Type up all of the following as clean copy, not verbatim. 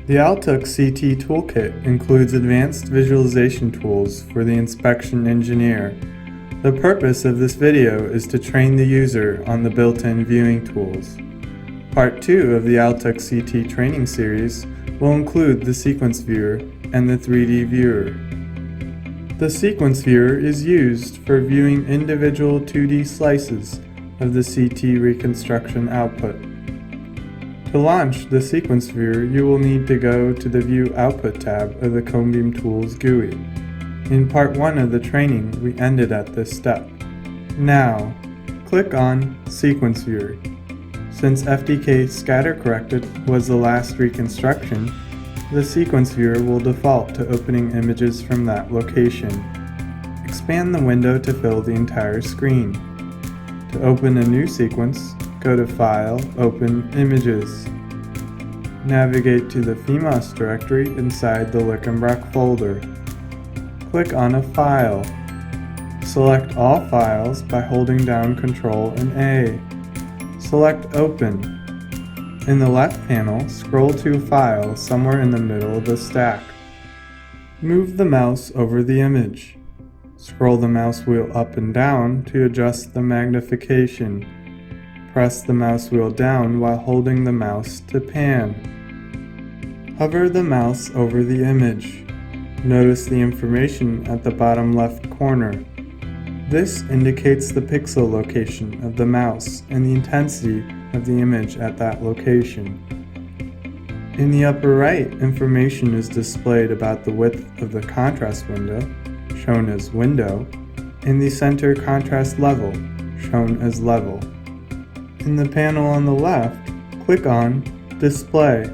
The Altux CT toolkit includes advanced visualization tools for the inspection engineer. The purpose of this video is to train the user on the built-in viewing tools. Part 2 of the Altux CT training series will include the sequence viewer and the 3D viewer. The sequence viewer is used for viewing individual 2D slices of the CT reconstruction output. To launch the sequence viewer, you will need to go to the View Output tab of the Cone Beam Tools GUI. In part 1 of the training, we ended at this step. Now, click on Sequence Viewer. Since FDK Scatter Corrected was the last reconstruction, the sequence viewer will default to opening images from that location. Expand the window to fill the entire screen. To open a new sequence, go to File, Open Images. Navigate to the FEMAS directory inside the Lichtenbrock folder. Click on a file. Select all files by holding down Ctrl and A. Select Open. In the left panel, scroll to File somewhere in the middle of the stack. Move the mouse over the image. Scroll the mouse wheel up and down to adjust the magnification. Press the mouse wheel down while holding the mouse to pan. Hover the mouse over the image. Notice the information at the bottom left corner. This indicates the pixel location of the mouse and the intensity of the image at that location. In the upper right, information is displayed about the width of the contrast window, shown as Window, and the center contrast level, shown as Level. In the panel on the left, click on Display.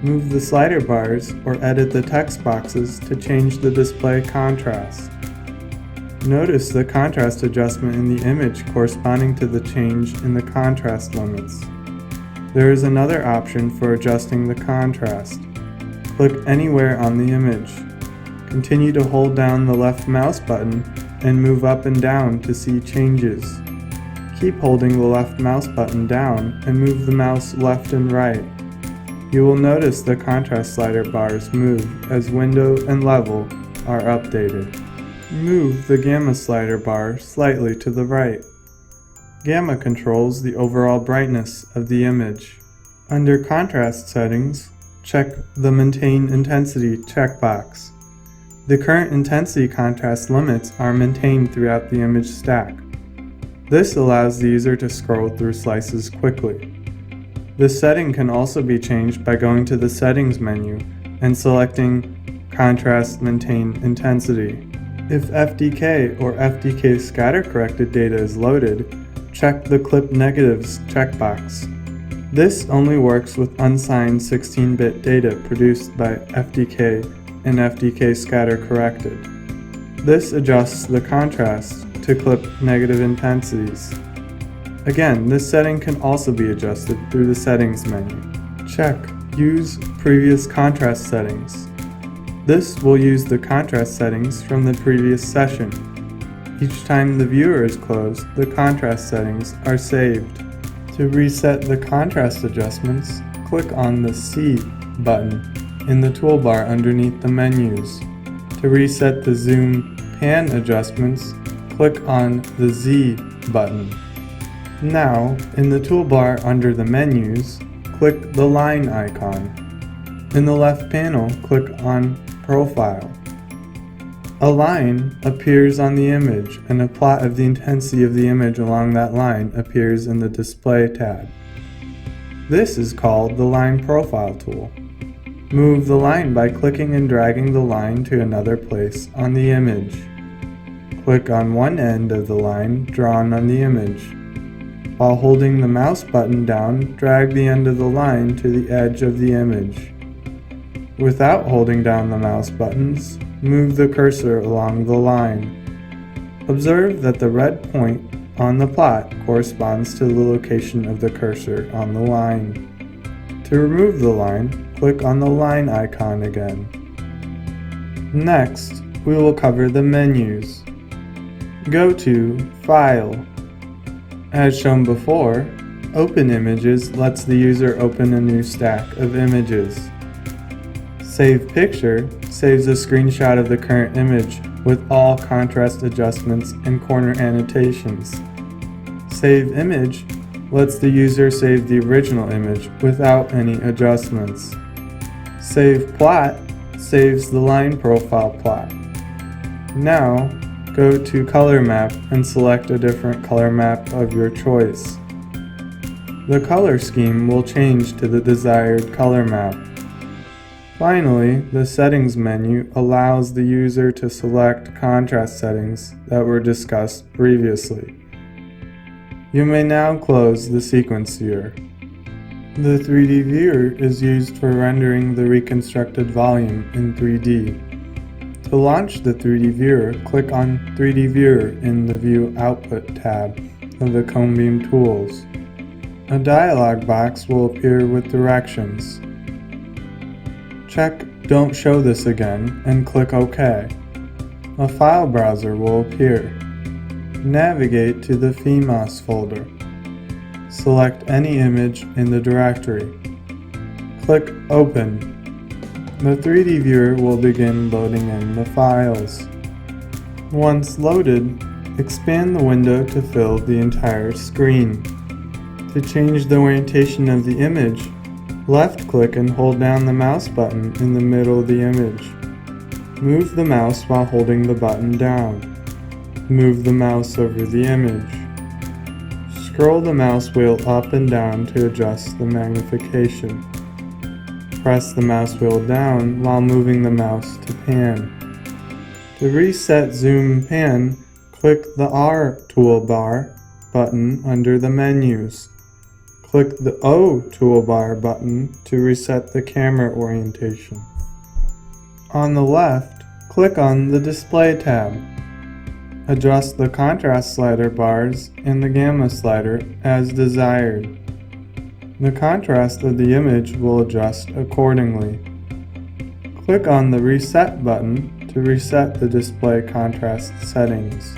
Move the slider bars or edit the text boxes to change the display contrast. Notice the contrast adjustment in the image corresponding to the change in the contrast limits. There is another option for adjusting the contrast. Click anywhere on the image. Continue to hold down the left mouse button and move up and down to see changes. Keep holding the left mouse button down and move the mouse left and right. You will notice the contrast slider bars move as Window and Level are updated. Move the Gamma slider bar slightly to the right. Gamma controls the overall brightness of the image. Under Contrast Settings, check the Maintain Intensity checkbox. The current intensity contrast limits are maintained throughout the image stack. This allows the user to scroll through slices quickly. This setting can also be changed by going to the Settings menu and selecting Contrast Maintain Intensity. If FDK or FDK Scatter Corrected data is loaded, check the Clip Negatives checkbox. This only works with unsigned 16-bit data produced by FDK and FDK Scatter Corrected. This adjusts the contrast to clip negative intensities. Again, this setting can also be adjusted through the Settings menu. Check Use Previous Contrast Settings. This will use the contrast settings from the previous session. Each time the viewer is closed, the contrast settings are saved. To reset the contrast adjustments, click on the C button in the toolbar underneath the menus. To reset the zoom pan adjustments, click on the Z button. Now, in the toolbar under the menus, click the line icon. In the left panel, click on Profile. A line appears on the image and a plot of the intensity of the image along that line appears in the Display tab. This is called the Line Profile tool. Move the line by clicking and dragging the line to another place on the image. Click on one end of the line drawn on the image. While holding the mouse button down, drag the end of the line to the edge of the image. Without holding down the mouse buttons, move the cursor along the line. Observe that the red point on the plot corresponds to the location of the cursor on the line. To remove the line, click on the line icon again. Next, we will cover the menus. Go to File. As shown before, Open Images lets the user open a new stack of images. Save Picture saves a screenshot of the current image with all contrast adjustments and corner annotations. Save Image lets the user save the original image without any adjustments. Save Plot saves the line profile plot. Now, go to Color Map and select a different color map of your choice. The color scheme will change to the desired color map. Finally, the Settings menu allows the user to select contrast settings that were discussed previously. You may now close the sequence viewer. The 3D viewer is used for rendering the reconstructed volume in 3D. To launch the 3D viewer, click on 3D viewer in the View Output tab of the Cone Beam Tools. A dialog box will appear with directions. Check Don't Show This Again and click OK. A file browser will appear. Navigate to the FEMAS folder. Select any image in the directory. Click Open. The 3D viewer will begin loading in the files. Once loaded, expand the window to fill the entire screen. To change the orientation of the image, left-click and hold down the mouse button in the middle of the image. Move the mouse while holding the button down. Move the mouse over the image. Scroll the mouse wheel up and down to adjust the magnification. Press the mouse wheel down while moving the mouse to pan. To reset zoom pan, click the R toolbar button under the menus. Click the O toolbar button to reset the camera orientation. On the left, click on the Display tab. Adjust the contrast slider bars and the gamma slider as desired. The contrast of the image will adjust accordingly. Click on the Reset button to reset the display contrast settings.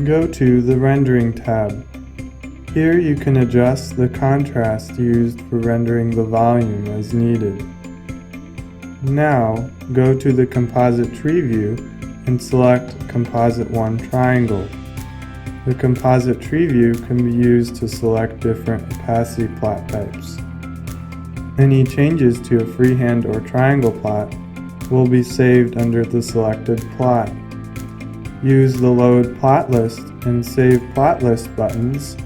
Go to the Rendering tab. Here you can adjust the contrast used for rendering the volume as needed. Now, go to the Composite Tree view and select Composite 1 Triangle. The Composite Tree view can be used to select different opacity plot types. Any changes to a freehand or triangle plot will be saved under the selected plot. Use the Load Plot List and Save Plot List buttons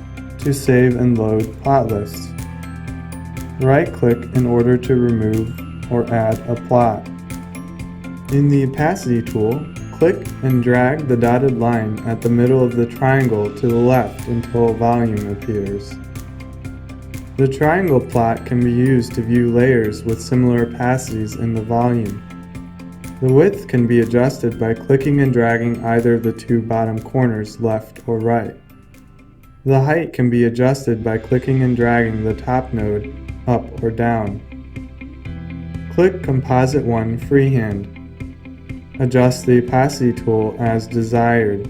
to save and load plot lists. Right-click in order to remove or add a plot. In the Opacity tool, click and drag the dotted line at the middle of the triangle to the left until a volume appears. The triangle plot can be used to view layers with similar opacities in the volume. The width can be adjusted by clicking and dragging either of the two bottom corners left or right. The height can be adjusted by clicking and dragging the top node up or down. Click Composite 1 Freehand. Adjust the opacity tool as desired.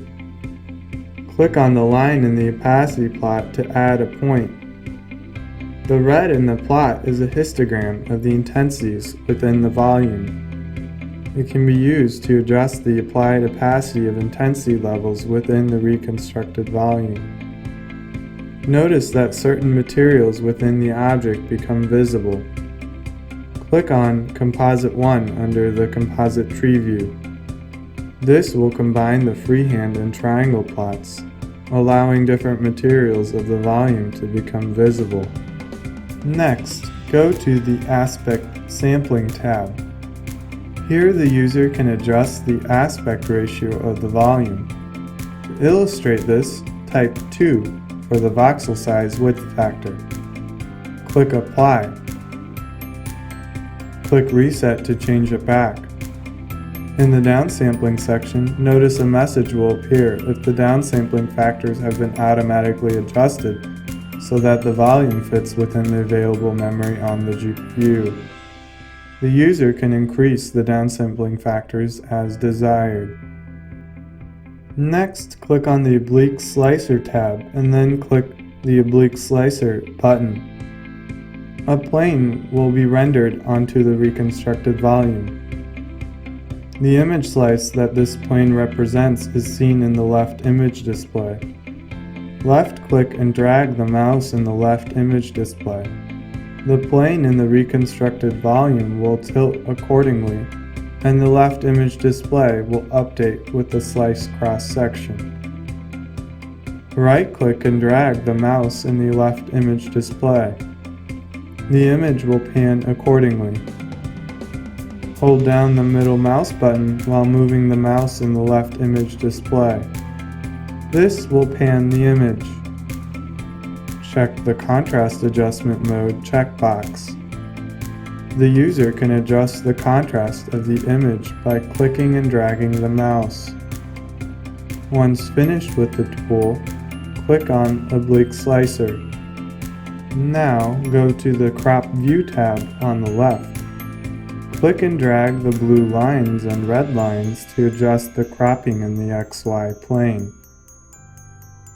Click on the line in the opacity plot to add a point. The red in the plot is a histogram of the intensities within the volume. It can be used to adjust the applied opacity of intensity levels within the reconstructed volume. Notice that certain materials within the object become visible. Click on Composite 1 under the Composite Tree view. This will combine the freehand and triangle plots, allowing different materials of the volume to become visible. Next, go to the Aspect Sampling tab. Here the user can adjust the aspect ratio of the volume. To illustrate this, type 2 for the voxel size width factor. Click Apply. Click Reset to change it back. In the downsampling section, notice a message will appear if the downsampling factors have been automatically adjusted so that the volume fits within the available memory on the GPU. The user can increase the downsampling factors as desired. Next, click on the Oblique Slicer tab and then click the Oblique Slicer button. a plane will be rendered onto the reconstructed volume. The image slice that this plane represents is seen in the left image display. Left-click and drag the mouse in the left image display. The plane in the reconstructed volume will tilt accordingly, and the left image display will update with the slice cross-section. Right-click and drag the mouse in the left image display. The image will pan accordingly. Hold down the middle mouse button while moving the mouse in the left image display. This will pan the image. Check the contrast adjustment mode checkbox. The user can adjust the contrast of the image by clicking and dragging the mouse. Once finished with the tool, click on Oblique Slicer. Now go to the Crop View tab on the left. Click and drag the blue lines and red lines to adjust the cropping in the XY plane.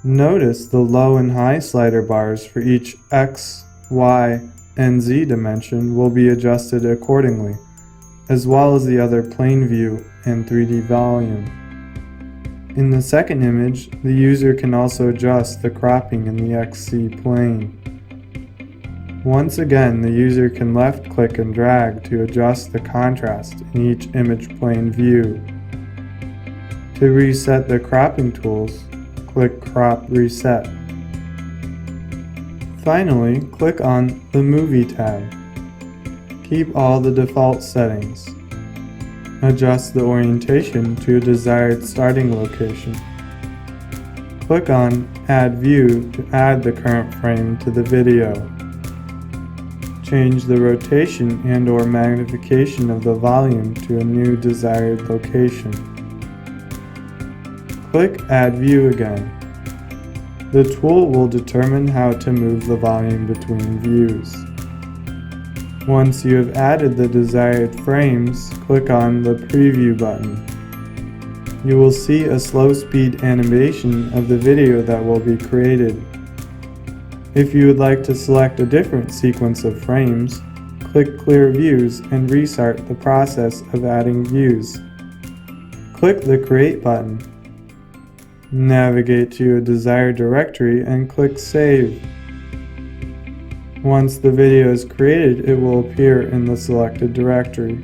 Notice the low and high slider bars for each X, Y, and Z dimension will be adjusted accordingly, as well as the other plane view and 3D volume. In the second image, the user can also adjust the cropping in the XC plane. Once again, the user can left-click and drag to adjust the contrast in each image plane view. To reset the cropping tools, click Crop Reset. Finally, click on the Movie tab. Keep all the default settings. Adjust the orientation to a desired starting location. Click on Add View to add the current frame to the video. Change the rotation and/or magnification of the volume to a new desired location. Click Add View again. The tool will determine how to move the volume between views. Once you have added the desired frames, click on the Preview button. You will see a slow speed animation of the video that will be created. If you would like to select a different sequence of frames, click Clear Views and restart the process of adding views. Click the Create button. Navigate to a desired directory and click Save. Once the video is created, it will appear in the selected directory.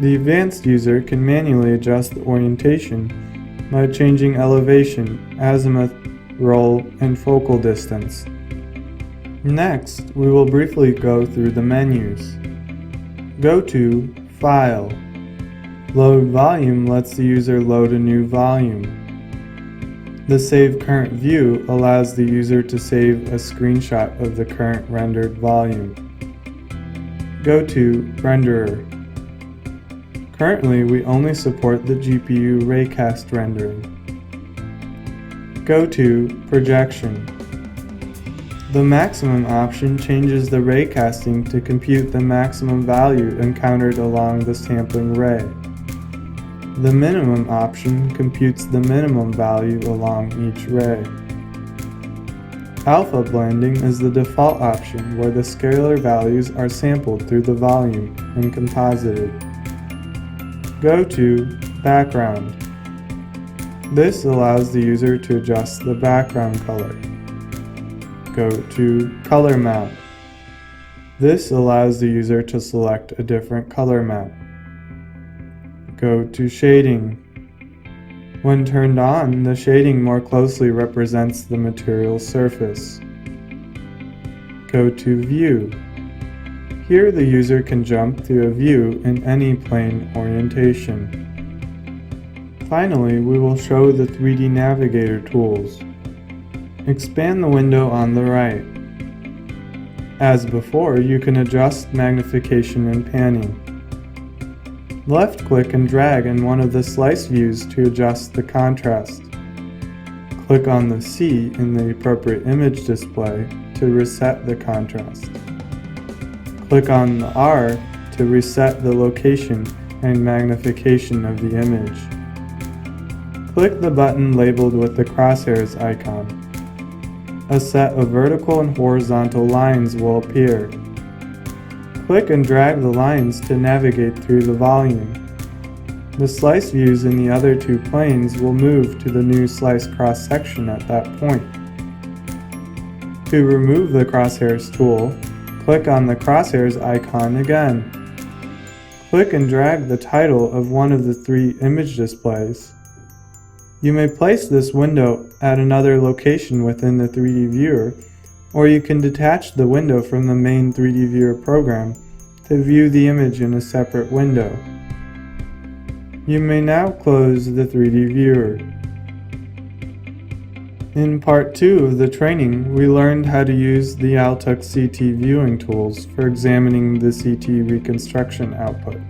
The advanced user can manually adjust the orientation by changing elevation, azimuth, roll, and focal distance. Next, we will briefly go through the menus. Go to File. Load Volume lets the user load a new volume. The Save Current View allows the user to save a screenshot of the current rendered volume. Go to Renderer. Currently, we only support the GPU raycast rendering. Go to Projection. The maximum option changes the raycasting to compute the maximum value encountered along the sampling ray. The minimum option computes the minimum value along each ray. Alpha blending is the default option where the scalar values are sampled through the volume and composited. Go to Background. This allows the user to adjust the background color. Go to Color Map. This allows the user to select a different color map. Go to Shading. When turned on, the shading more closely represents the material surface. Go to View. Here the user can jump to a view in any plane orientation. Finally, we will show the 3D Navigator tools. Expand the window on the right. As before, you can adjust magnification and panning. Left-click and drag in one of the slice views to adjust the contrast. Click on the C in the appropriate image display to reset the contrast. Click on the R to reset the location and magnification of the image. Click the button labeled with the crosshairs icon. A set of vertical and horizontal lines will appear. Click and drag the lines to navigate through the volume. The slice views in the other two planes will move to the new slice cross-section at that point. To remove the crosshairs tool, click on the crosshairs icon again. Click and drag the title of one of the three image displays. You may place this window at another location within the 3D viewer, or you can detach the window from the main 3D viewer program to view the image in a separate window. You may now close the 3D viewer. In part 2 of the training, we learned how to use the Altux CT viewing tools for examining the CT reconstruction output.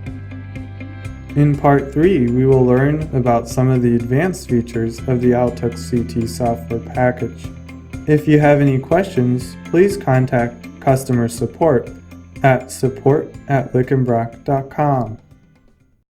In part 3, we will learn about some of the advanced features of the Altux CT software package. If you have any questions, please contact customer support at support@lickenbrock.com.